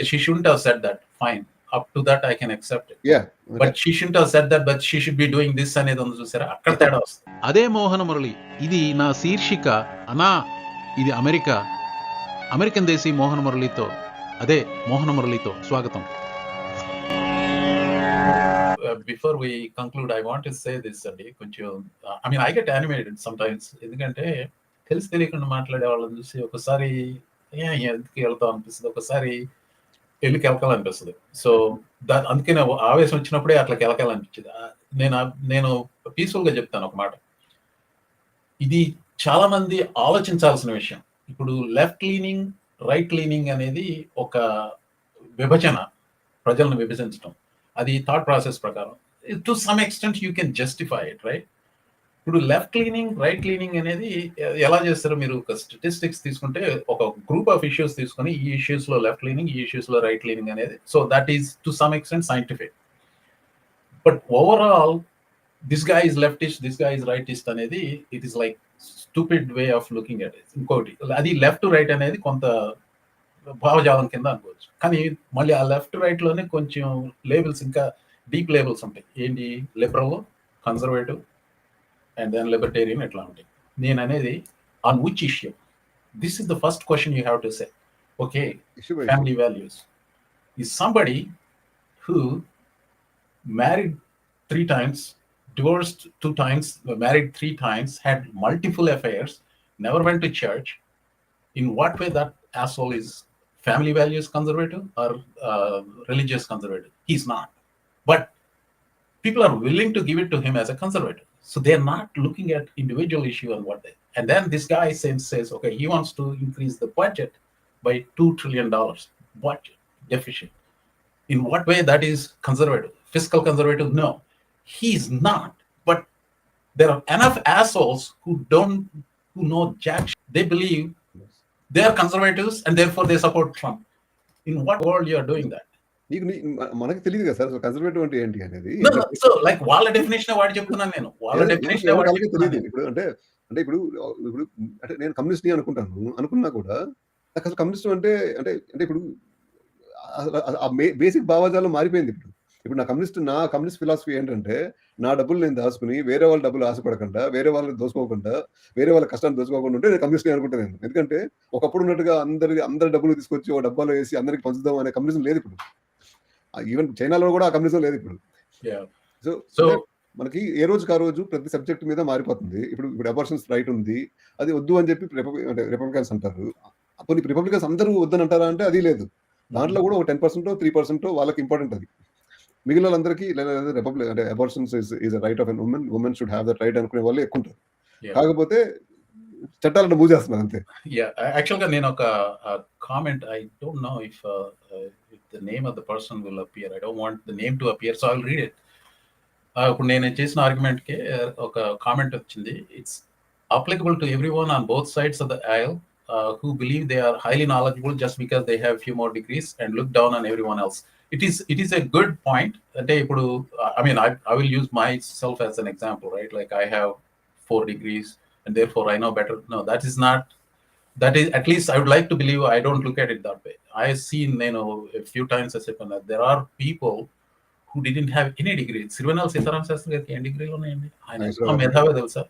okay, she shouldn't have said that. Fine. Up to that I can accept it. Yeah. But she shouldn't have said that, but she should be doing this అనేది ఉంది చూసారా, అక్కడ తేడా వస్తుంది. అదే మోహన మురళి. ఇది నా శీర్షిక. అనా ఇది అమెరికా. అమెరికన్ దేశీ మోహన మురళితో, అదే మోహన మురళితో స్వాగతం. Before we conclude, I want to say this అండి, కొంచెం I mean I get animated sometimes, ఎందుకంటే తెలిసి తెలియకుండా మాట్లాడే వాళ్ళని చూసి ఒకసారి ఎందుకు వెళ్తాం అనిపిస్తుంది, ఒకసారి వెళ్ళి కెలకాలనిపిస్తుంది. సో అందుకే ఆవేశం వచ్చినప్పుడే అట్లా కెలకాలనిపించింది. నేను పీస్ఫుల్ గా చెప్తాను ఒక మాట. ఇది చాలా మంది ఆలోచించాల్సిన విషయం. ఇప్పుడు లెఫ్ట్ లీనింగ్, రైట్ లీనింగ్ అనేది ఒక విభజన, ప్రజలను విభజించడం. అది థాట్ ప్రాసెస్ ప్రకారం to some extent you can justify it, right? ఇప్పుడు లెఫ్ట్ లీనింగ్, రైట్ లీనింగ్ అనేది ఎలా చేస్తారో మీరు ఒక స్టాటిస్టిక్స్ తీసుకుంటే, ఒక గ్రూప్ ఆఫ్ ఇష్యూస్ తీసుకొని ఈ ఇష్యూస్ లో లెఫ్ట్ లీనింగ్, ఈ ఇష్యూస్ లో రైట్ లీనింగ్ అనేది, so that is to some extent scientific. But overall this గా ఇస్ లెఫ్టిస్ట్, దిస్ గా ఇస్ రైటిస్ట్ అనేది it is like stupid way of looking at it. ఇంకోటి అది లెఫ్ట్ రైట్ అనేది కొంత భావజాలం కింద అనుకోవచ్చు. కానీ మళ్ళీ ఆ లెఫ్ట్ రైట్ లోనే కొంచెం లేబుల్స్, ఇంకా డీప్ లేబుల్స్ ఉంటాయి. ఏంటి? Liberal, conservative and then libertarian, ఎట్లా ఉంటాయి. నేను అనేది on which issue? This is the first question you have to say. Okay, family values. Is somebody who married 3 times, divorced 2 times, married 3 times, had multiple affairs, never went to church. In what way that asshole is family values conservative or religious conservative? He's not. But people are willing to give it to him as a conservative. So they're not looking at individual issue and what they. And then this guy says, okay, he wants to increase the budget by $2 trillion. Budget deficit. In what way that is conservative? Fiscal conservative? No, he's not. But there are enough assholes who know jack shit. They believe they are conservatives and therefore they support Trump. In what world you are doing that? మనకు తెలియదు కదా sir conservative అంటే ఏంటి అనేది. So like వాళ్ళ definition వాడు చెప్తున్నాను నేను, వాళ్ళ డెఫినేషన్ తెలియదు. ఇప్పుడు అంటే ఇప్పుడు అంటే నేను కమ్యూనిస్ట్ ని అనుకున్నా కూడా నాకు అసలు కమ్యూనిస్ట్ అంటే అంటే అంటే ఇప్పుడు బేసిక్ భావజాలం మారిపోయింది. ఇప్పుడు నా కమ్యూనిస్ట్ ఫిలాసఫీ ఏంటంటే, నా డబ్బులు నేను దాచుకుని వేరే వాళ్ళ డబ్బులు ఆశపడకుండా, వేరే వాళ్ళని దోసుకోకుండా, వేరే వాళ్ళ కష్టాన్ని దోసుకోకుండా ఉంటే నేను కమ్యూనిస్ట్ అనుకుంటాను. ఎందుకంటే ఒకప్పుడు ఉన్నట్టుగా అందరి డబ్బులు తీసుకొచ్చి ఒక డబ్బాలో వేసి అందరికి పంచుదాం అనే కమ్యూనిజం లేదు ఇప్పుడు. ఈవెన్ చైనాలో కూడా ఆ కమ్యూనిజం లేదు ఇప్పుడు. సో మనకి ఏ రోజుకి ఆ రోజు ప్రతి సబ్జెక్ట్ మీద మారిపోతుంది. ఇప్పుడు అబార్షన్స్ రైట్ ఉంది, అది వద్దు అని చెప్పి రిపబ్లికన్స్ అంటారు. కొన్ని రిపబ్లికన్స్ అందరూ వద్దని అంటారా అంటే అది లేదు. దాంట్లో కూడా ఒక 10% 3% వాళ్ళకి ఇంపార్టెంట్. అది మిగిలిన వాళ్ళందరికీ రిపబ్లిక్ అంటే abortions is right of an women should have that right అనుకునే వాళ్ళు ఎక్కువ ఉంటారు. కాకపోతే చట్టాలను మూవ్ చేస్తున్నారు అంతే. యాక్చువల్ గా నేను ఒక comment, I don't know if the name of the person will appear. I don't want the name to appear, so I will read it. ఇప్పుడు నేను చేసిన ఆర్గ్యుమెంట్ కి ఒక కామెంట్ వచ్చింది. It's applicable to everyone on both sides of the aisle who believe they are highly knowledgeable just because they have few more degrees and look down on everyone else. It is a good point. Ante ipudu I mean I will use myself as an example, right? Like I have 4 degrees and therefore I know better. No, that is not. That is, at least I would like to believe. I don't look at it that way. I have seen, a few times I said that there are people who didn't have any degree. Sirvanal Sitaram Shastri gariki any degree lo unayandi. Ayana medhave telusa.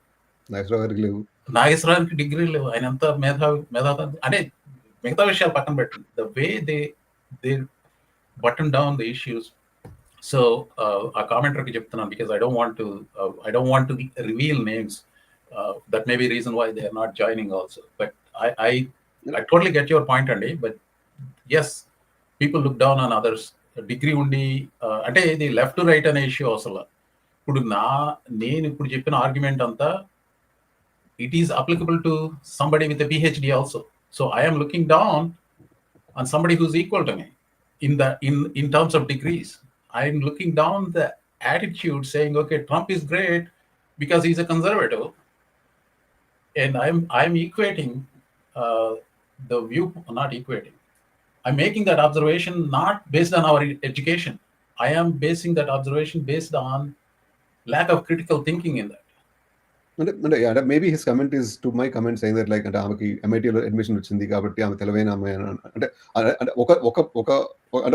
నాగేశ్వరానికి degree లేవు. ఆయన అంతా మేధావి అంటే మిగతా విషయాలు పక్కన పెట్టండి. The way they button down the issues. So ఆ కామెంటర్కి చెప్తున్నాను, because I don't want to reveal names. That may be reason why they are not joining also. But I totally get your point అండి. But yes, people look down on others. Degree ఉండి అంటే ఇది left to right అనే issue అసలు. ఇప్పుడు నేను ఇప్పుడు చెప్పిన ఆర్గ్యుమెంట్ అంతా it is applicable to somebody with a PhD also. So I am looking down on somebody who's equal to me in terms of degrees. I am looking down the attitude saying, okay, Trump is great because he's a conservative, and I'm equating the view, not equating. I'm making that observation not based on our education. I am basing that observation based on lack of critical thinking in that. అంటే maybe his comment is to my comment saying that like అంటే ఆమెకి ఎంఐటీలో admission వచ్చింది కాబట్టి ఆమె తెలివైన అమ్మాయి అంటే అంటే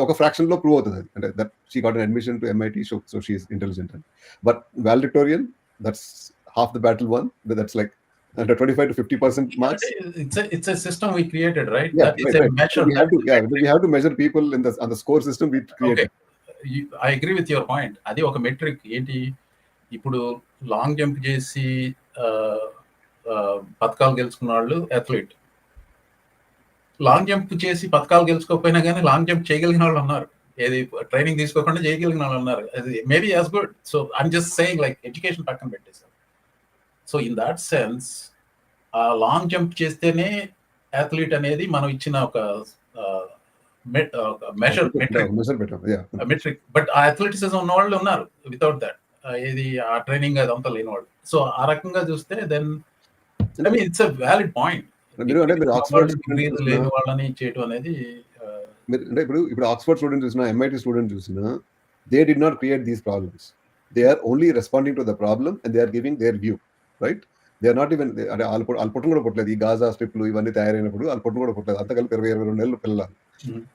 ఒక ఫ్రాక్షన్ లో ప్రూవ్ అవుతుంది అది అంటే that she got an admission to MIT so she is intelligent and but valedictorian that's half the battle won that's like అంటే 25 to 50% marks. It's a system we created, right? Yeah, It's a measure. We have to measure people on the score system we created. Okay. I agree with your point. అది ఒక metric ఏంటి ఇప్పుడు long jump చేసి పథకాలు గెలుచుకున్న వాళ్ళు athlete, long jump చేసి పథకాలు గెలుచుకోకపోయినా కానీ లాంగ్ జంప్ చేయగలిగిన వాళ్ళు ఉన్నారు, ఏది ట్రైనింగ్ తీసుకోకుండా చేయగలిగిన వాళ్ళు ఉన్నారు. Maybe as good. So I'm just saying like education పక్కన పెట్టేసారు. సో ఇన్ దాట్ సెన్స్ ఆ లాంగ్ జంప్ చేస్తేనే అథ్లీట్ అనేది మనం ఇచ్చిన ఒక మెట్రిక్. బట్ ఆ అథ్లెటిసిజం ఉన్న వాళ్ళు ఉన్నారు వితౌట్ దట్, ఏది ఆ ట్రైనింగ్ అదంతా లేని వాళ్ళు. సో ఆ రకంగా చూస్తే then I mean it's a valid point. లేని వాళ్ళని చేయటం అనేది అంటే ఇప్పుడు ఆక్స్ఫర్డ్ స్టూడెంట్ చూసినా ఎంఐటి స్టూడెంట్ చూసినా they did not create these problems. They are only responding to the problem and they are giving their view, right? They are not even అంటే వాళ్ళ పొట్టం కూడా పుట్టలేదు. ఈ గాజా స్ట్రిప్లు ఇవన్నీ తయారైనప్పుడు వాళ్ళ పొట్టం కూడా పుట్టలేదు. అంత కలిపి 22 నెలలు పిల్లలు.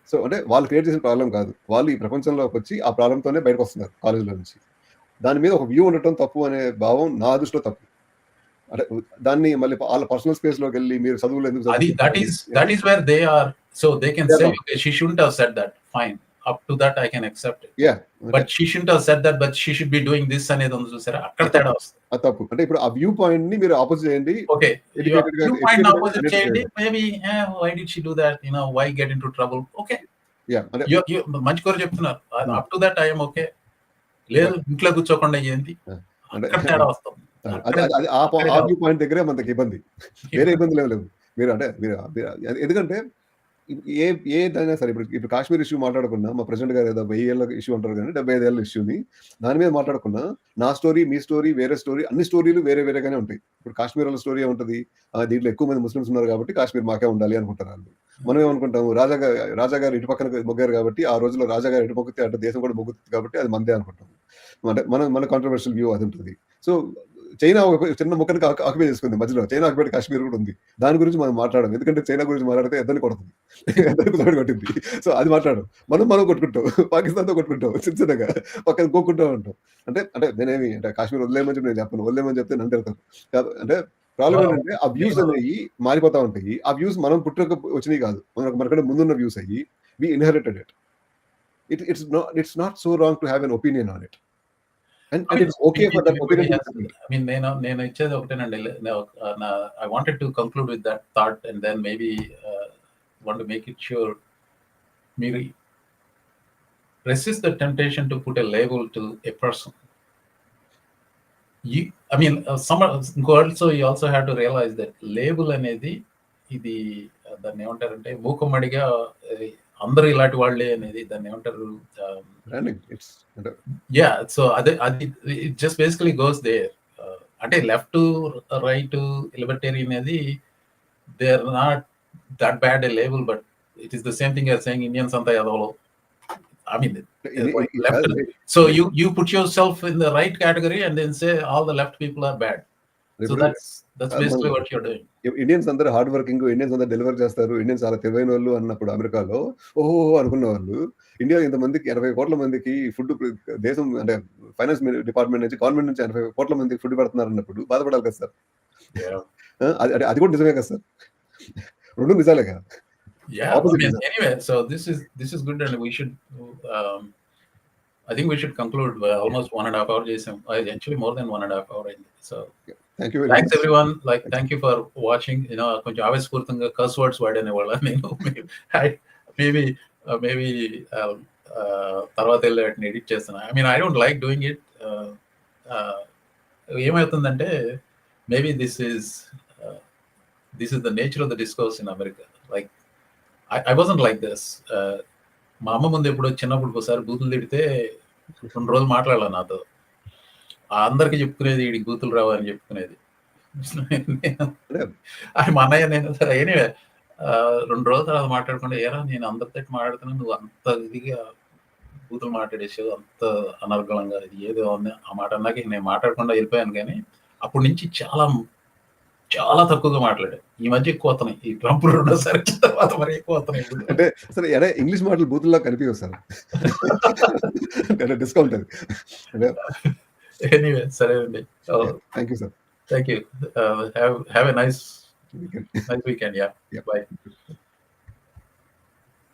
సో అంటే వాళ్ళు క్రియేట్ చేసిన ప్రాబ్లం కాదు, వాళ్ళు ఈ ప్రపంచంలోకి వచ్చి ఆ ప్రాబ్లంతోనే బయటకు వస్తున్నారు కాలేజీలో నుంచి. దాని మీద ఒక వ్యూ ఉండటం తప్పు అనే భావం నా దృష్టిలో తప్పు. అంటే దాన్ని మళ్ళీ వాళ్ళ పర్సనల్ స్పేస్ లోకి వెళ్ళి మీరు చదువులు ఎందుకు that is where they are, so they can say okay, she shouldn't have said that, fine, up to that I can accept it. Yeah, but she shouldn't have said that, but she should be doing this అనేది ఉంది చూసారా, అక్కడ తేడా వస్తుంది. అది తప్పు. అంటే ఇప్పుడు ఆ వ్యూ పాయింట్ ని మీరు ఆపోజిట్ చేయండి. ఓకే, వ్యూ పాయింట్ ఆపోజిట్ చేయండి. Maybe why did she do that, why get into trouble? Okay, yeah, అంటే మంచి కోరు చెప్తున్నారు. up to that I am okay. లేదు ఇంట్లో కూర్చోకుండా ఏంటి, అక్కడ తేడా వస్తుంది. ఆ వ్యూ పాయింట్ దగ్గరే మనకి ఇబ్బంది, వేరే ఇబ్బంది లేవు. మీరు అంటే మీరు ఎందుకంటే ఏదైనా సరే ఇప్పుడు కాశ్మీర్ ఇష్యూ మాట్లాడుకున్నా, మా ప్రెసిడెంట్ గారు ఏదో 1000 ఏళ్ళ ఇష్యూ అంటారు కానీ 75 ఏళ్ళ ఇష్యూని దాని మీద మాట్లాడుకున్నా, నా స్టోరీ మీ స్టోరీ వేరే స్టోరీ, అన్ని స్టోరీలు వేరే వేరేగానే ఉంటాయి. ఇప్పుడు కాశ్మీర్ వాళ్ళ స్టోరీ ఉంటుంది, దీంట్లో ఎక్కువ మంది ముస్లిమ్స్ ఉన్నారు కాబట్టి కాశ్మీర్ మాకే ఉండాలి అనుకుంటారు వాళ్ళు. మనం ఏమనుకుంటాము, రాజా గారు ఇటు పక్కన మొగ్గారు కాబట్టి ఆ రోజుల్లో రాజా గారు ఇటు మొగ్గితే అటు దేశం కూడా మొగ్గుతుంది కాబట్టి అది మందే అనుకుంటాము. అంటే మన కాంట్రవర్షియల్ వ్యూ అది ఉంటుంది. సో చైనా ఒక చిన్న ముక్కని ఆక్యుపై చేసుకుంది మధ్యలో, చైనా ఆక్యుపై కాశ్మీర్ కూడా ఉంది. దాని గురించి మనం మాట్లాడడం, ఎందుకంటే చైనా గురించి మాట్లాడితే ఎద్దరిని కొడుతుంది, ఎద్దరికి కొట్టింది. సో అది మాట్లాడడం, మనం కొట్టుకుంటాం, పాకిస్తాన్తో కొట్టుకుంటాం, చిన్నగా పక్కన కోక్కుంటూ ఉంటాం. అంటే నేనేమి అంటే కాశ్మీర్ వదిలేమని చెప్పి నేను చెప్పను, వదిలేమని చెప్తే నన్ను తిడతాను. అంటే ప్రాబ్లం ఏంటంటే ఆ వ్యూస్ అనేవి మారిపోతా ఉంటాయి. ఆ వ్యూస్ మనం పుట్టక వచ్చినాయి కాదు, మనకంటే ముందున్న వ్యూస్ అయ్యి we inherited it. It's not so wrong to have an opinion on it. And it's okay for that opinion. I mean, నేను ఇచ్చేది ఒకటేనండి. I wanted to conclude with that thought and then maybe want to make it sure మీరు resist the temptation to put a label to a person. Also you also have to realize that label అనేది ఇది దాన్ని ఏమంటారంటే మూకమ్మడిగా అందరూ ఇలాంటి వాళ్ళే అనేది దాన్ని ఏమంటారు. సో అది it just basically goes there. అంటే లెఫ్ట్ రైట్ లిబర్టేరియన్ అనేది they are not that bad a label, but it is the same thing as saying Indians అంతా ఎదవలో. I mean, left. So you put yourself in the right category and then say all the left people are bad. So that's basically what you're doing. Indians అందరూ hard working, Indians అందరూ deliver చేస్తారు, Indians చాలా తెలివైన వాళ్ళు అన్నప్పుడు అమెరికాలో ఓహో అనుకున్న వాళ్ళు, ఇండియా ఇంతమందికి 80 కోట్ల మందికి ఫుడ్ దేశం అంటే ఫైనాన్స్ డిపార్ట్మెంట్ నుంచి గవర్నమెంట్ నుంచి 80 కోట్ల మందికి ఫుడ్ పెడుతున్నారు అన్నప్పుడు బాధపడాలి కదా సార్. అది కూడా నిజమే కదా సార్, రెండు నిజాలే కదా. Yeah, anyway, so this is good and we should I think we should conclude almost 1.5 hours chesam, actually more than 1.5 hours. So thank you very thanks much everyone, like thank you for watching. కొంచెం ఆవేశపూరితంగా curse words వాడానే వాళ్ళ నేను maybe తర్వాత వెళ్ళి వాటిని edit చేస్తాను. I mean, I don't like doing it. ఏమవుతుందంటే maybe this is the nature of the discourse in America. Like I wasn't like this. మా అమ్మ ముందు ఎప్పుడో చిన్నప్పుడు ఒకసారి బూతులు తిడితే 2 రోజులు మాట్లాడాల నాతో. అందరికి చెప్పుకునేది వీడికి బూతులు రావు అని చెప్పుకునేది. మా అన్నయ్య నేను సరే ఎనీవే 2 రోజుల తర్వాత మాట్లాడకుండా ఏరా నేను అందరితో మాట్లాడుతున్నా, నువ్వు అంత ఇదిగా బూతులు మాట్లాడేసావు అంత అనర్గళంగా, ఇది ఏదో ఉంది ఆ మాట అన్నాక నేను మాట్లాడకుండా వెళ్ళిపోయాను. కానీ అప్పటి నుంచి చాలా చాలా తక్కువగా మాట్లాడాను. ఈ మధ్య ఎక్కువ వస్తున్నాయి. ఈ ట్రంప్ రెండోసారి వచ్చిన తర్వాత మరి ఎక్కువ వస్తున్నాయి ఇప్పుడు. అంటే సరే అదే ఇంగ్లీష్ మాటలు బూతుల్లా కనిపించవు సార్. అంటే డిస్కౌంట్ అది. అంటే ఎనీవే సరేనండి. Thank you sir. Thank you. Have a nice weekend. Weekend. Yeah. Yeah. By.